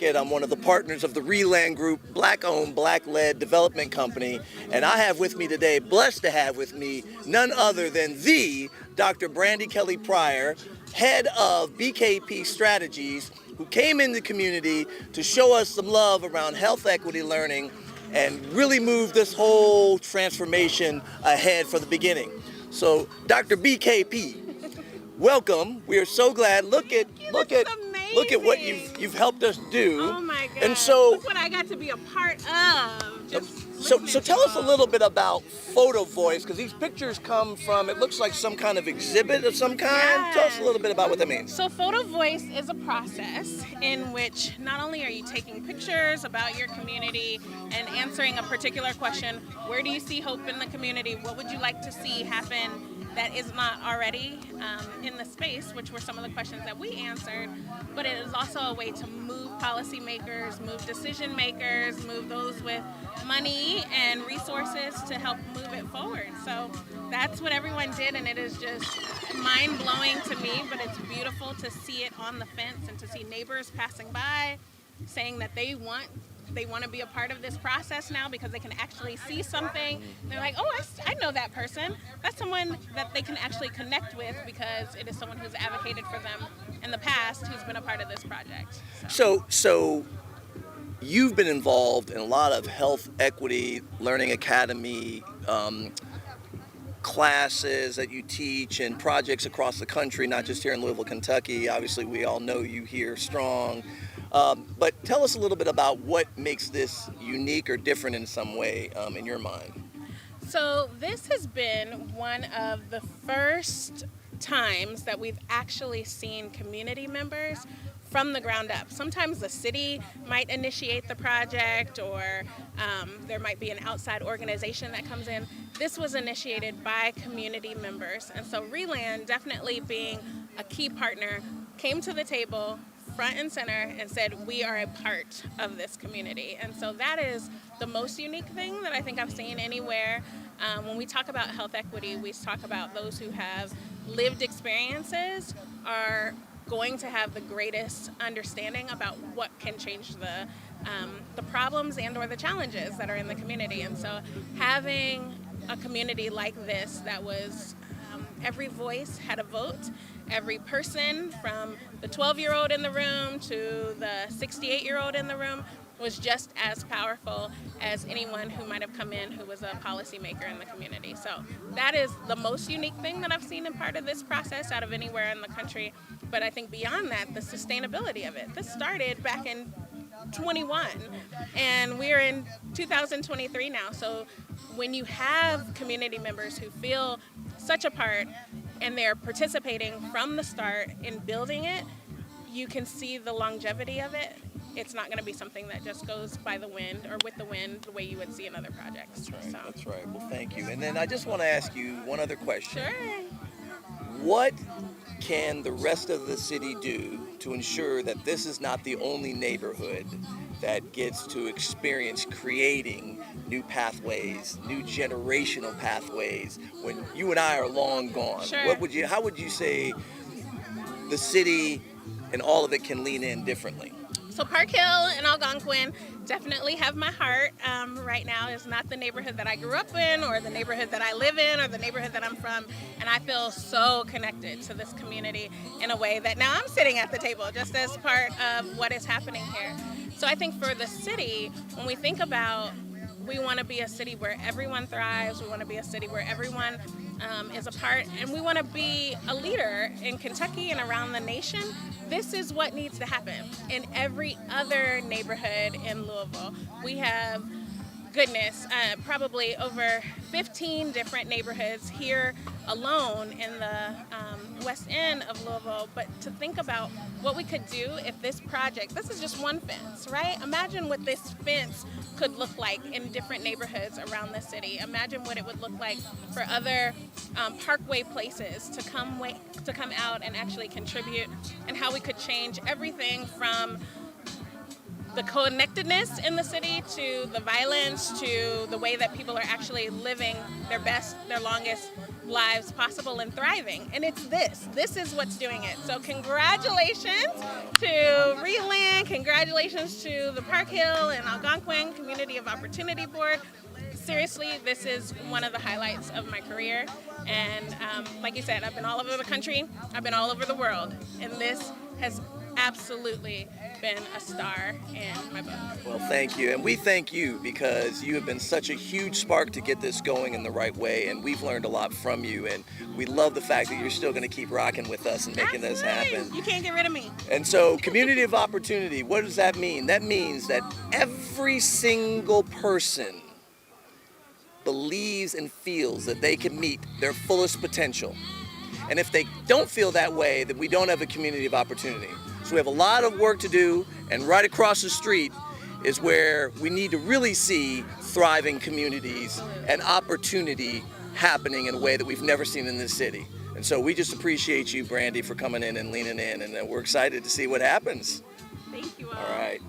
I'm one of the partners of the Reland Group, Black-owned, Black-led development company, and I have with me today, blessed to have with me, none other than the Dr. Brandy Kelly Pryor, head of BKP Strategies, who came in the community to show us some love around health equity learning and really move this whole transformation ahead from the beginning. So, Dr. BKP, welcome. We are so glad. Look at what you've helped us do. Oh my God! And so, look what I got to be a part of. So tell us a little bit about Photo Voice, because these pictures come from, it looks like some kind of exhibit of some kind. Yeah. Tell us a little bit about what that means. So Photo Voice is a process in which not only are you taking pictures about your community and answering a particular question, where do you see hope in the community? What would you like to see happen that is not already in the space, which were some of the questions that we answered, but it is also a way to move policymakers, move decision makers, move those with money and resources to help move it forward. So that's what everyone did, and it is just mind-blowing to me, but it's beautiful to see it on the fence and to see neighbors passing by saying that they want to be a part of this process now because they can actually see something. They're like, oh, I know that person. That's someone that they can actually connect with because it is someone who's advocated for them in the past who's been a part of this project. So you've been involved in a lot of health equity, learning academy, classes that you teach and projects across the country, not just here in Louisville, Kentucky. Obviously, we all know you here strong. But tell us a little bit about what makes this unique or different in some way in your mind. So this has been one of the first times that we've actually seen community members from the ground up. Sometimes the city might initiate the project, or there might be an outside organization that comes in. This was initiated by community members. And so Reland, definitely being a key partner, came to the table front and center and said, we are a part of this community. And so that is the most unique thing that I think I've seen anywhere. When we talk about health equity, we talk about those who have lived experiences are going to have the greatest understanding about what can change the problems and or the challenges that are in the community. And so having a community like this that was every voice had a vote. Every person from the 12-year-old in the room to the 68-year-old in the room was just as powerful as anyone who might have come in who was a policymaker in the community. So that is the most unique thing that I've seen in part of this process out of anywhere in the country. But I think beyond that, the sustainability of it. This started back in 21 and we're in 2023 now. So when you have community members who feel such a part and they're participating from the start in building it, you can see the longevity of it. It's not going to be something that just goes by the wind or with the wind the way you would see in other projects. That's right. Well, thank you. And then I just want to ask you one other question. Sure. What can the rest of the city do to ensure that this is not the only neighborhood that gets to experience creating new pathways, new generational pathways, when you and I are long gone? Sure. How would you say the city and all of it can lean in differently? So Park Hill and Algonquin definitely have my heart right now. It's not the neighborhood that I grew up in or the neighborhood that I live in or the neighborhood that I'm from. And I feel so connected to this community in a way that now I'm sitting at the table just as part of what is happening here. So I think for the city, when we think about we want to be a city where everyone thrives, we want to be a city where everyone is a part, and we want to be a leader in Kentucky and around the nation. This is what needs to happen in every other neighborhood in Louisville. We have, probably over 15 different neighborhoods here alone in the west end of Louisville. But to think about what we could do if this is just one fence, right? Imagine what this fence could look like in different neighborhoods around the city. Imagine what it would look like for other parkway places to come out and actually contribute, and how we could change everything from the connectedness in the city to the violence to the way that people are actually living their best, their longest, lives possible and thriving. And it's this. This is what's doing it. So congratulations to Reland. Congratulations to the Park Hill and Algonquin Community of Opportunity Board. Seriously, this is one of the highlights of my career. And like you said, I've been all over the country. I've been all over the world. And this has absolutely been a star in my book. Well, thank you. And we thank you because you have been such a huge spark to get this going in the right way. And we've learned a lot from you. And we love the fact that you're still going to keep rocking with us and making this happen. You can't get rid of me. And so, community of opportunity, what does that mean? That means that every single person believes and feels that they can meet their fullest potential. And if they don't feel that way, then we don't have a community of opportunity. So we have a lot of work to do, and right across the street is where we need to really see thriving communities and opportunity happening in a way that we've never seen in this city. And so we just appreciate you, Brandy, for coming in and leaning in, and we're excited to see what happens. Thank you all. All right.